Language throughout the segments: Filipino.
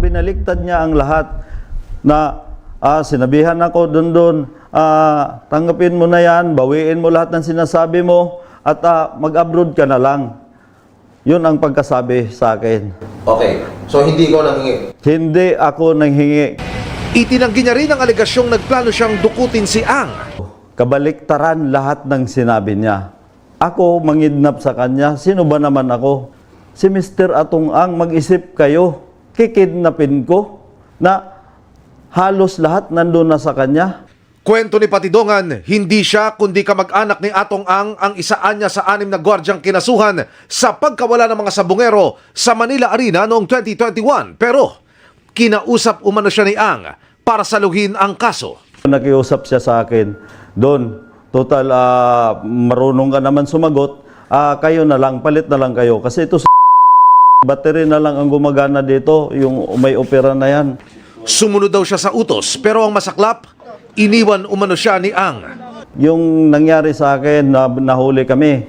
binaliktad niya ang lahat na sinabihan ako doon, tanggapin mo na yan, bawiin mo lahat ng sinasabi mo at mag-abroad ka na lang. Yun ang pagkasabi sa akin. Okay, so hindi ko nanghingi? Hindi ako nanghingi. Itinanggi niya rin ang alegasyong nagplano siyang dukutin si Ang. Kabaliktaran lahat ng sinabi niya. Ako mangidnap sa kanya. Sino ba naman ako? Si Mr. Atong Ang, mag-isip kayo. Kikidnapin ko na halos lahat nandun na sa kanya. Kwento ni Patidongan, hindi siya kundi kamag-anak ni Atong Ang isaan niya sa 6 na gwardyang kinasuhan sa pagkawala ng mga sabungero sa Manila Arena noong 2021. Pero kinausap umano siya ni Ang para saluhin ang kaso. Nakiusap siya sa akin, Don, total marunong ka naman sumagot, kayo na lang, palit na lang kayo. Kasi ito sa battery na lang ang gumagana dito, yung may opera na yan. Sumunod daw siya sa utos, pero ang masaklap, iniwan umano siya ni Ang. Yung nangyari sa akin, nahuli kami.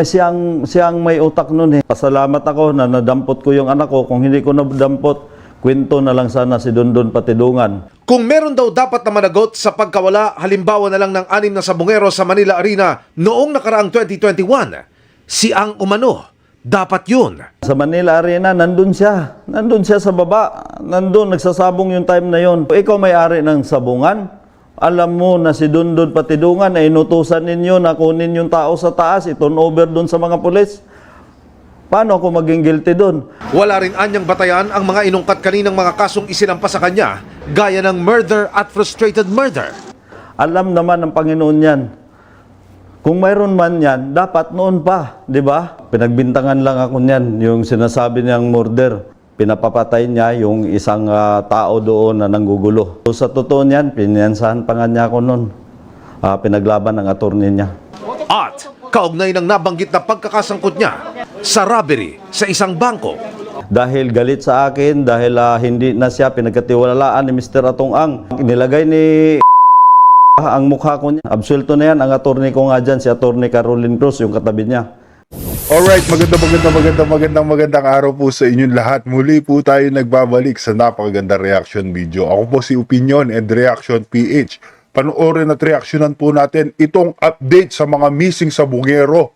Siyang may utak nun eh. Pasalamat ako na nadampot ko yung anak ko. Kung hindi ko nadampot, kwento na lang sana si Dondon Patidongan. Kung meron daw dapat na managot sa pagkawala, halimbawa na lang ng 6 na sabungero sa Manila Arena noong nakaraang 2021, si Ang umano. Dapat yun. Sa Manila Arena, nandun siya. Nandun siya sa baba. Nandun, nagsasabong yung time na yon. Ikaw may-ari ng sabungan. Alam mo na si Dondon Patidongan ay inutusan ninyo na kunin yung tao sa taas, i-turn over dun sa mga pulis. Paano ako maging guilty dun? Wala rin anyang batayan ang mga inungkat kaninang mga kasong isinampas sa kanya, gaya ng murder at frustrated murder. Alam naman ng Panginoon yan. Kung mayroon man yan, dapat noon pa, di ba? Pinagbintangan lang ako niyan, yung sinasabi niyang murder. Pinapapatay niya yung isang tao doon na nanggugulo. So, sa totoo niyan, pinansahan pa nga niya ako noon. Pinaglaban ng attorney niya. At kaugnay ng nabanggit na pagkakasangkot niya sa robbery sa isang bangko. Dahil galit sa akin, dahil hindi na siya pinagkatiwalaan ni Mr. Atong Ang. Nilagay ni ang mukha ko niya. Absuelto na yan ang attorney ko nga dyan, si attorney Caroline Cruz, yung katabi niya. Alright, magandang araw po sa inyong lahat. Muli po tayo nagbabalik sa napakaganda reaction video. Ako po si Opinion and Reaction PH. Panoorin at reaksyonan po natin itong update sa mga missing sabungero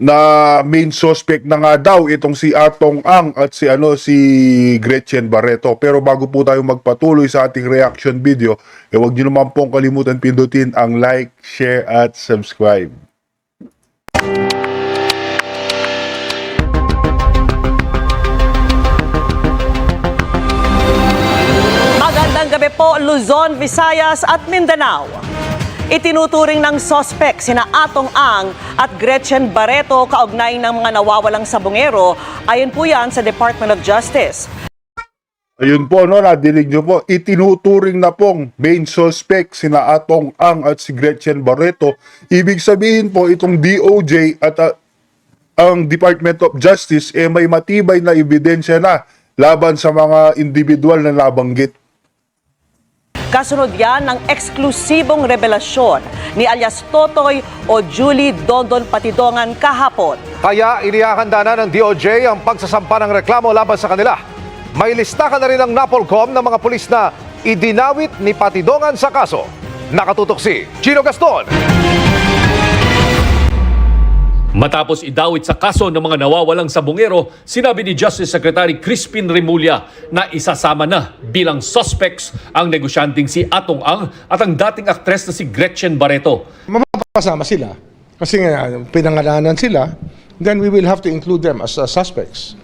na main suspect na nga daw itong si Atong Ang at si Gretchen Barreto. Pero bago po tayo magpatuloy sa ating reaction video, huwag niyo naman pong kalimutan pindutin ang like, share at subscribe. Magandang gabi po, Luzon, Visayas at Mindanao. Itinuturing ng suspect sina Atong Ang at Gretchen Barreto kaugnay ng mga nawawalang sabungero. Ayon po yan sa Department of Justice. Ayun po, nadinig nyo po, itinuturing na pong main suspect sina Atong Ang at si Gretchen Barreto. Ibig sabihin po, itong DOJ at ang Department of Justice may matibay na ebidensya na laban sa mga individual na nabanggit. Kasunod yan ng eksklusibong revelasyon ni alias Totoy o Julie Dondon Patidongan kahapon. Kaya inihahanda na ng DOJ ang pagsasampa ng reklamo laban sa kanila. May listahan na rin ng NAPOLCOM ng mga pulis na idinawit ni Patidongan sa kaso. Nakatutok si Chino Gaston. Matapos idawit sa kaso ng mga nawawalang sabungero, sinabi ni Justice Secretary Crispin Remulla na isasama na bilang suspects ang negosyanteng si Atong Ang at ang dating aktres na si Gretchen Barreto. Mapapasama sila kasi nga pinangalanan sila, then we will have to include them as suspects.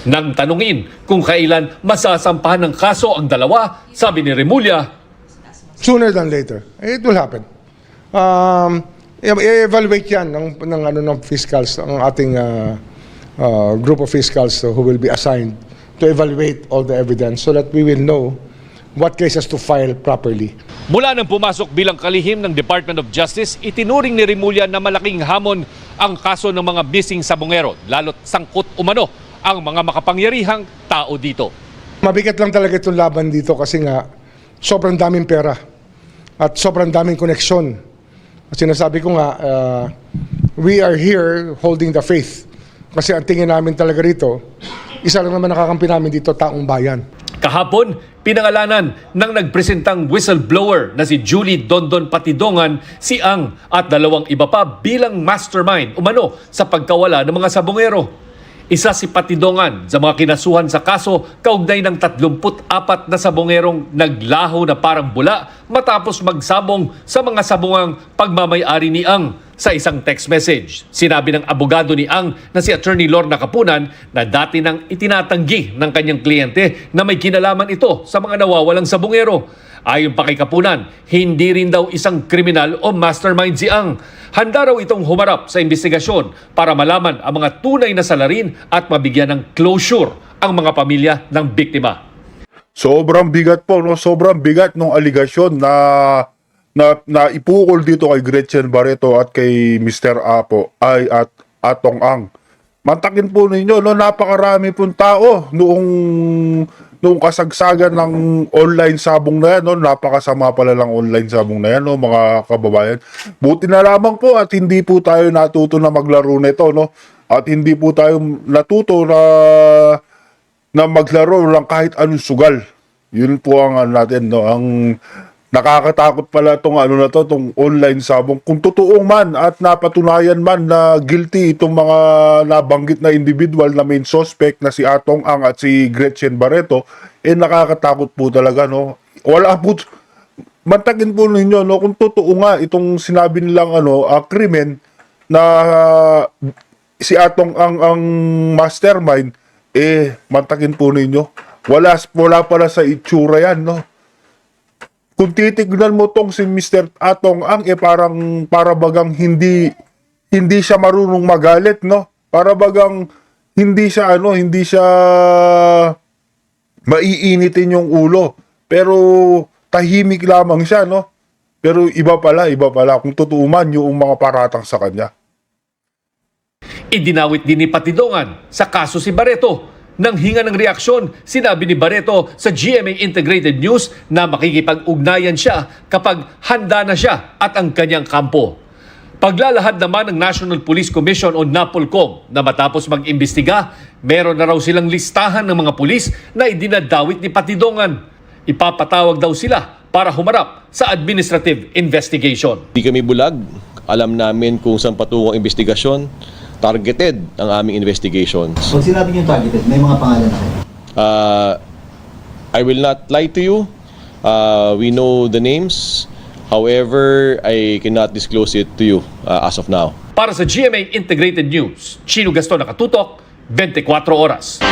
Nang tanungin kung kailan masasampahan ng kaso ang dalawa, sabi ni Remulla, Sooner than later. It will happen. I-evaluate yan ng fiscals, ang ating group of fiscals who will be assigned to evaluate all the evidence so that we will know what cases to file properly. mula nang pumasok bilang kalihim ng Department of Justice, itinuring ni Remulla na malaking hamon ang kaso ng mga missing sabungero, lalo't sangkot umano ang mga makapangyarihang tao dito. Mabigat lang talaga itong laban dito kasi nga sobrang daming pera at sobrang daming koneksyon. Sinasabi ko nga, we are here holding the faith. Kasi ang tingin namin talaga rito, Isa lang naman nakakampi namin dito, taong bayan. Kahapon, pinangalanan ng nagpresentang whistleblower na si Julie Dondon Patidongan, si Ang at 2 iba pa bilang mastermind umano sa pagkawala ng mga sabongero. Isa si Patidongan sa mga kinasuhan sa kaso kaugnay ng 34 na sabongerong naglaho na parang bula matapos magsabong sa mga sabungang pagmamay-ari ni Ang sa isang text message. Sinabi ng abogado ni Ang na si Attorney Lorna Kapunan na dati nang itinatanggi ng kanyang kliyente na may kinalaman ito sa mga nawawalang sabongero. Ayon pa kay Kapunan, hindi rin daw isang kriminal o mastermind si Ang. Handa raw itong humarap sa investigasyon para malaman ang mga tunay na salarin at mabigyan ng closure ang mga pamilya ng biktima. Sobrang bigat po, no? Sobrang bigat ng aligasyon na ipukol dito kay Gretchen Barreto at kay Mr. Apo at Atong Ang. Mantakin po ninyo, no, napakarami pong tao noong kasagsagan ng online sabong na yan, no, napakasama pala lang online sabong na yan, no, mga kababayan. Buti na lamang po at hindi po tayo natuto na maglaro nito, no, at hindi po tayo natuto na maglaro lang kahit anong sugal. Yun po ang natin, no, ang nakakatakot pala tong tong online sabong. Kung totoo man at napatunayan man na guilty itong mga nabanggit na individual na main suspect na si Atong Ang at si Gretchen Barreto, nakakatakot po talaga, no. Wala po, mantakin po ninyo, no, kung totoo nga itong sinabi nilang krimen na si Atong ang mastermind, mantakin po ninyo. Wala pala sa itsura yan, no. Kung titignan mo tong si Mr. Atong Ang, para bagang hindi siya marunong magalit, no? Para bagang hindi siya maiinitin yung ulo. Pero tahimik lamang siya, no? Pero iba pala kung totoo man yung mga paratang sa kanya. Idinawit din ni Patidongan sa kaso si Barreto. Nang hinga ng reaksyon, sinabi ni Barreto sa GMA Integrated News na makikipag-ugnayan siya kapag handa na siya at ang kanyang kampo. Paglalahad naman ng National Police Commission o NAPOLCOM na matapos mag-imbestiga, meron na raw silang listahan ng mga pulis na idinadawit ni Patidongan. Ipapatawag daw sila para humarap sa administrative investigation. Di kami bulag. Alam namin kung saan patungo ang investigasyon. Targeted ang aming investigations. Pag sinabi niyo targeted, may mga pangalan na kayo? I will not lie to you. We know the names. However, I cannot disclose it to you as of now. Para sa GMA Integrated News, Chino Gaston Nakatutok, 24 Oras.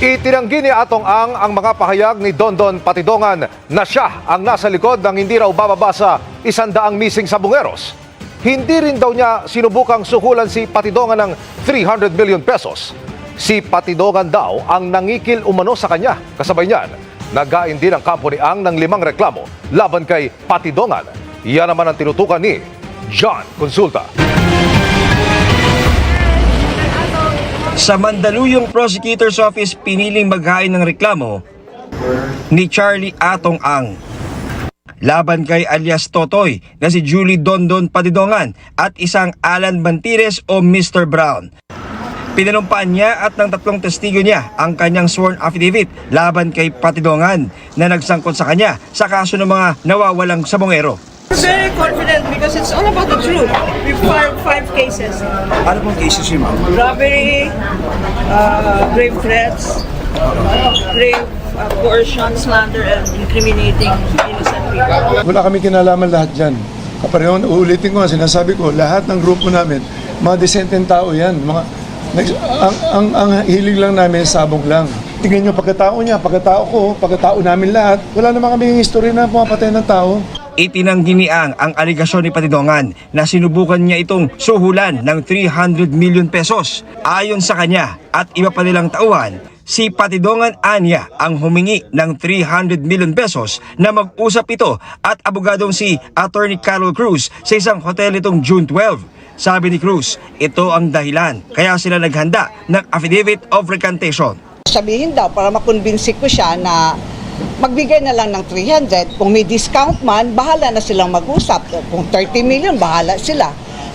Itinanggi ni Atong Ang mga pahayag ni Dondon Patidongan na siya ang nasa likod ng hindi raw bababa sa 100 missing sabongeros. Hindi rin daw niya sinubukang suhulan si Patidongan ng 300 million pesos. Si Patidongan daw ang nangikil umano sa kanya. Kasabay niyan, nagain din ang kampo ni Ang ng 5 reklamo laban kay Patidongan. Yan naman ang tinutukan ni John Consulta. Sa Mandaluyong Prosecutor's Office, piniling maghain ng reklamo ni Charlie Atong Ang laban kay alias Totoy na si Julie Dondon Patidongan at isang Alan Mantires o Mr. Brown. Pinanumpaan niya at ng 3 testigo niya ang kanyang sworn affidavit laban kay Patidongan na nagsangkot sa kanya sa kaso ng mga nawawalang sabongero. We're very confident because it's all about the truth. We filed 5 cases. Ano pong cases yun, ma'am? Robbery, grave threats, grave coercion, slander, and incriminating innocent people. Wala kami kinalaman lahat dyan. Kapareho, uulitin ko, sinasabi ko, lahat ng grupo namin, mga desenteng tao yan. Ang hilig lang namin, sabong lang. Tingnan nyo, pagkatao niya, pagkatao ko, pagkatao namin lahat, wala naman kami history na pumapatay ng tao. Itinanggi ni Ang aligasyon ni Patidongan na sinubukan niya itong suhulan ng 300 million pesos. Ayon sa kanya at iba pa nilang tauhan, si Patidongan anya ang humingi ng 300 million pesos na mag-usap ito at abogadong si Attorney Carol Cruz sa isang hotel itong June 12. Sabi ni Cruz, ito ang dahilan kaya sila naghanda ng affidavit of recantation. Sabihin daw para makonbinsik ko siya na magbigay na lang ng 300. Kung may discount man, bahala na silang mag-usap. Kung 30 million, bahala sila.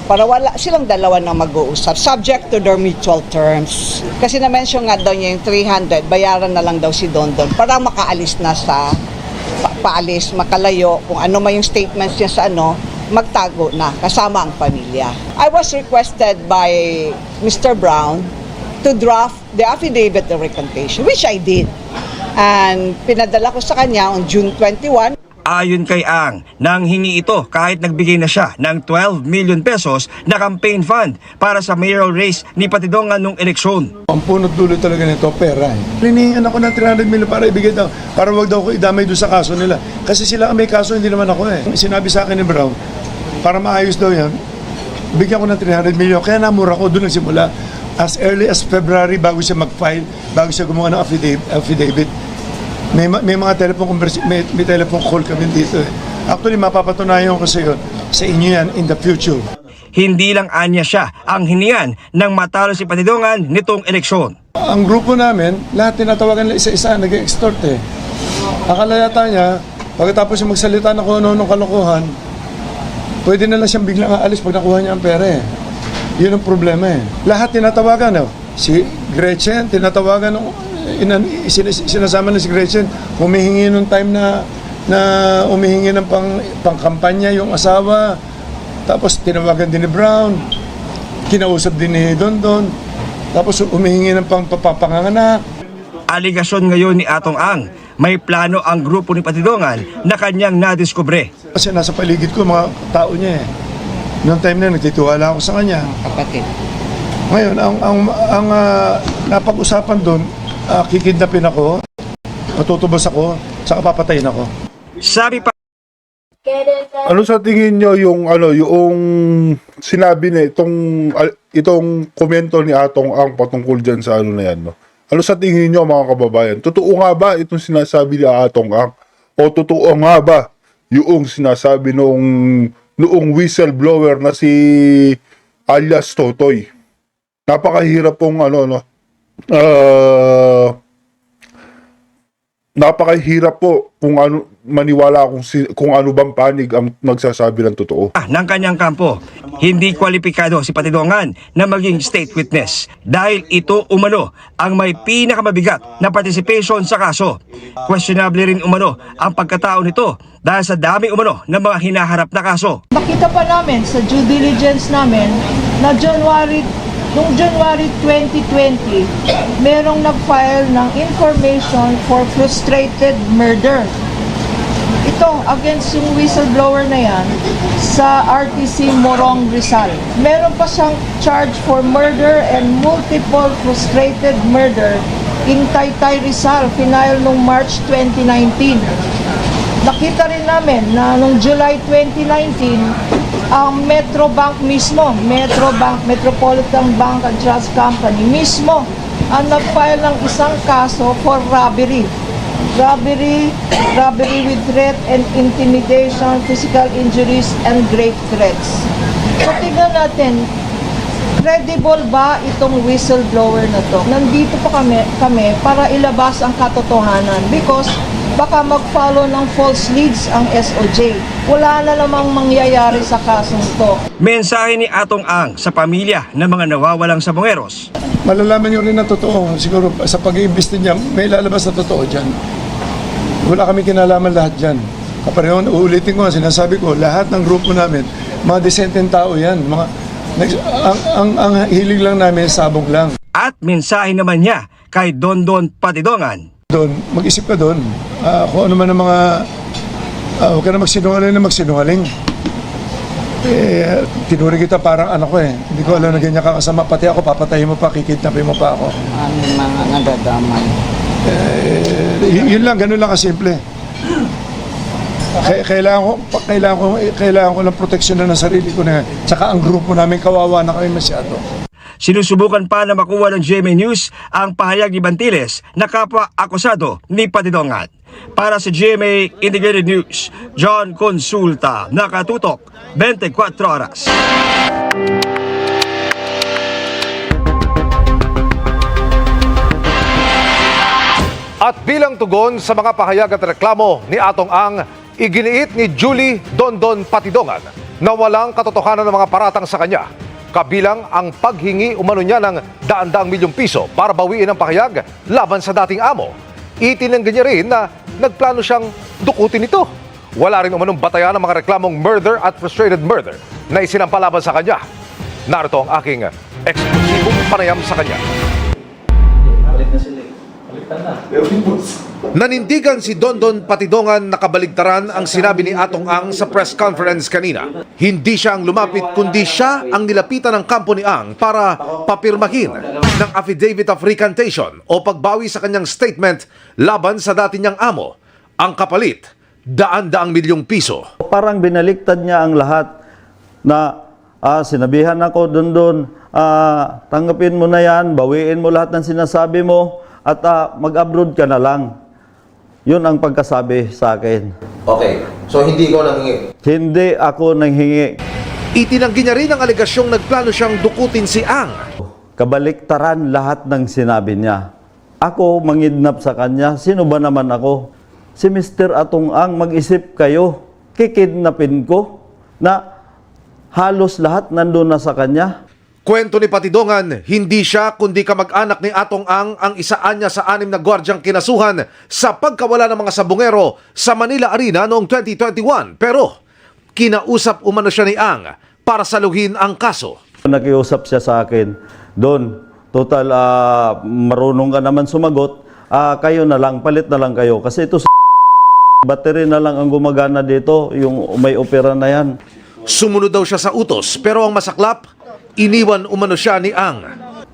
para wala silang dalawa na mag-uusap, subject to their mutual terms. Kasi na-mention nga daw niya yung 300, bayaran na lang daw si Dondon para makaalis na sa paalis, makalayo, kung ano man yung statements niya sa magtago na kasama ang pamilya. I was requested by Mr. Brown to draft the affidavit of recantation, which I did. And pinadala ko sa kanya on June 21. Ayon kay Ang, nang hingi ito kahit nagbigay na siya ng 12 million pesos na campaign fund para sa mayoral race ni Patidongan nung eleksyon. Ang punot dulo talaga nito, pera eh. Hinihingan ako ng 300 million para ibigay daw, para wag daw ko idamay doon sa kaso nila. Kasi sila ang may kaso, hindi naman ako eh. Sinabi sa akin ni Brown, para maayos daw yan, bigyan ko ng 300 million. Kaya namura ko, doon nagsimula. As early as February, bago siya mag-file, bago siya gumawa ng affidavit, may mga may telephone call kami dito eh. Actually, mapapatunayan ko sa inyo yan in the future. Hindi lang anya siya ang hiniyan nang matalo si Patidongan nitong eleksyon. Ang grupo namin, lahat tinatawagan nila isa-isa, nag-extort eh. Akala yata niya, pagkatapos yung magsalita ng kung ano-anong kalokohan, pwede na lang siyang biglang aalis pag nakuha niya ang pera eh. Yun ang problema eh. Lahat tinatawagan eh. Si Gretchen, tinatawagan sinasama na si Gretchen, humihingi nung time na humihingi ng pangkampanya yung asawa. Tapos tinawagan din ni Brown, kinausap din ni Dondon, tapos humihingi ng papanganganak. Aligasyon ngayon ni Atong Ang, may plano ang grupo ni Patidongan na kanyang nadiskubre. Kasi nasa paligid ko mga tao niya eh. Noong time na nagtitiwala ako sa kanya. Kapatid. Ngayon, ang napag-usapan doon, kikidnapin ako, matutubos ako, saka papatayin ako. Sabi pa Ano sa tingin nyo yung sinabi na itong komento ni Atong Ang patungkol dyan sa na yan, no? Ano sa tingin nyo mga kababayan? Totoo nga ba itong sinasabi ni Atong Ang? O totoo nga ba yung sinasabi noong whistleblower na si alias Totoy? Napakahirap pong napakahirap po kung maniwala kung ano bang panig ang nagsasabi ng totoo. ng kanyang kampo, hindi kwalipikado si Patidongan na maging state witness dahil ito umano ang may pinakamabigat na participation sa kaso. Questionable rin umano ang pagkatao nito dahil sa dami umano ng mga hinaharap na kaso. Nakita pa namin sa due diligence namin na noong January 2020, merong nag-file ng information for frustrated murder. Ito, against yung whistleblower na yan, sa RTC Morong Rizal. Meron pa siyang charge for murder and multiple frustrated murder in Taytay Rizal, final noong March 2019. Nakita rin namin na noong July 2019, ang Metrobank mismo, Metropolitan Bank and Trust Company mismo, ang nag-file ng isang kaso for robbery. Robbery with threat and intimidation, physical injuries, and grave threats. So tingnan natin, credible ba itong whistleblower na to? Nandito pa kami para ilabas ang katotohanan because baka mag-follow ng false leads ang SOJ. Wala na namang mangyayari sa kasong to. Mensahe ni Atong Ang sa pamilya ng mga nawawalang sabongeros. Malalaman nyo rin na totoo. Siguro sa pag-iimbesti niya, may lalabas na totoo dyan. Wala kami kinalaman lahat dyan. Kapareho, uulitin ko, sinasabi ko, lahat ng grupo namin, mga desenteng tao yan. Ang hilig lang namin, sabog lang. At mensahe naman niya kay Dondon Patidongan. Mag-isip ka doon. Kung ano man ang mga... huwag ka na magsinungaling. Tinuring kita parang anak ko eh. Hindi ko alam na ganyan kakasama. Pati ako, papatayin mo pa, kikidnapin mo pa ako. Ano mga nadadamay? Yun lang, ganun lang kasimple. Kailangan ko ng proteksyon na ng sarili ko na. Tsaka ang grupo namin kawawa na kami masyado. Sinusubukan pa na makuha ng GMA News ang pahayag ni Bantiles na kapwa-akusado ni Patidongan. Para sa GMA Integrated News, John Consulta, nakatutok 24 oras. At bilang tugon sa mga pahayag at reklamo ni Atong Ang, iginiit ni Julie Dondon Patidongan na walang katotohanan ng mga paratang sa kanya, kabilang ang paghingi umano niya ng daan-daang milyong piso para bawiin ang pahayag laban sa dating amo. Itinanggi niya rin na nagplano siyang dukutin ito. Wala rin umanong batayan ng mga reklamong murder at frustrated murder na isinampa laban sa kanya. Narito ang aking eksklusibong panayam sa kanya. Nanindigan si Dondon Patidongan na kabaligtaran ang sinabi ni Atong Ang sa press conference kanina. Hindi siya ang lumapit kundi siya ang nilapitan ng kampo ni Ang para papirmahin ng affidavit of recantation o pagbawi sa kanyang statement laban sa dati niyang amo. Ang kapalit, daan-daang milyong piso. Parang binaliktad niya ang lahat na sinabihan ako Dondon, tanggapin mo na yan, bawiin mo lahat ng sinasabi mo at mag-abroad ka na lang. Yun ang pagkasabi sa akin. Okay. So hindi ko nanghingi. Hindi ako nanghingi. Itinanggi niya rin ang alegasyong nagplano siyang dukutin si Ang. Kabaliktaran lahat ng sinabi niya. Ako mangidnap sa kanya. Sino ba naman ako? Si Mr. Atong Ang, mag-isip kayo. Kikidnapin ko na halos lahat nandun na sa kanya. Kwento ni Patidongan, hindi siya kundi kamag-anak ni Atong ang isaan niya sa 6 na gwardyang kinasuhan sa pagkawala ng mga sabungero sa Manila Arena noong 2021. Pero kinausap umano siya ni Ang para saluhin ang kaso. Nakiusap siya sa akin, Don, total marunong ka naman sumagot, kayo na lang, palit na lang kayo. Kasi ito sa battery na lang ang gumagana dito, yung may opera na yan. Sumunod daw siya sa utos pero ang masaklap, iniwan umano siya ni Ang.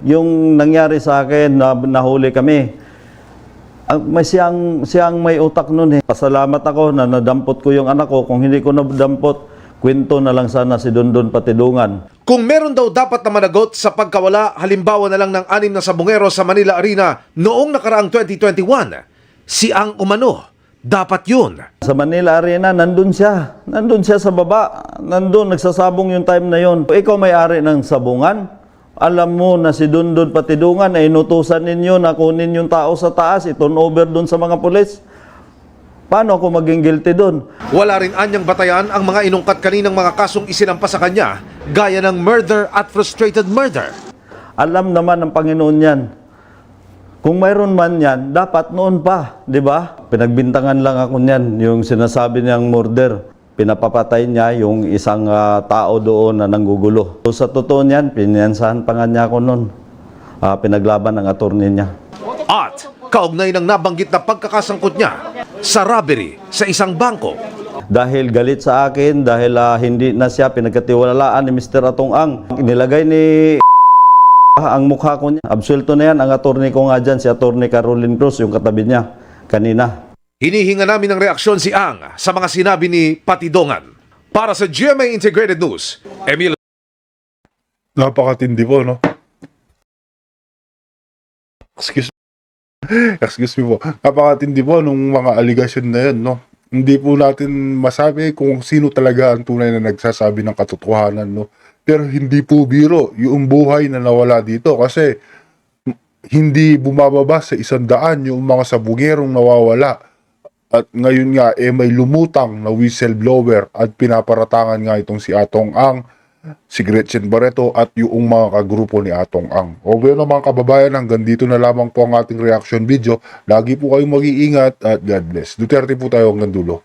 Yung nangyari sa akin, na nahuli kami, siyang may utak nun eh. Pasalamat ako na nadampot ko yung anak ko. Kung hindi ko nadampot, kwento na lang sana si Dondon Patidongan. Kung meron daw dapat na managot sa pagkawala, halimbawa na lang ng 6 na sabungero sa Manila Arena noong nakaraang 2021, si Ang umano. Dapat yun. Sa Manila Arena, nandun siya. Nandun siya sa baba. Nandun, nagsasabong yung time na yon. Ikaw may-ari ng sabungan. Alam mo na si Dondon Patidongan ay inutusan ninyo na kunin yung tao sa taas, i-turn over dun sa mga pulis. Paano ako maging guilty dun? Wala rin anyang batayan ang mga inungkat kaninang mga kasong isinampa sa kanya, gaya ng murder at frustrated murder. Alam naman ng Panginoon yan. Kung mayroon man yan, dapat noon pa, di ba? Pinagbintangan lang ako niyan, yung sinasabi niyang murder. Pinapapatay niya yung isang tao doon na nanggugulo. So, sa totoo niyan, pinansahan pa nga niya ako noon. Pinaglaban ng attorney niya. At kaugnay ng nabanggit na pagkakasangkot niya sa robbery sa isang bangko. Dahil galit sa akin, dahil hindi na siya pinagkatiwalaan ni Mr. Atong Ang. Nilagay ni ang mukha ko niya. Absuelto na yan ang attorney ko nga dyan, si attorney Caroline Cruz, yung katabi niya kanina. Hinihinga namin ng reaksyon si Ang sa mga sinabi ni Patidongan. Para sa GMA Integrated News, Emil. Napakatindi po, no? Excuse me po. Napakatindi po nung mga aligasyon na yun, no? Hindi po natin masabi kung sino talaga ang tunay na nagsasabi ng katotohanan, no? Pero hindi po biro yung buhay na nawala dito kasi hindi bumababa sa 100 yung mga sabungerong nawawala. At ngayon nga, may lumutang na whistleblower at pinaparatangan nga itong si Atong Ang, si Gretchen Barreto at yung mga kagrupo ni Atong Ang. O bueno mga kababayan, hanggang dito na lamang po ang ating reaction video. Lagi po kayong mag-iingat at God bless. Duterte po tayo hanggang dulo.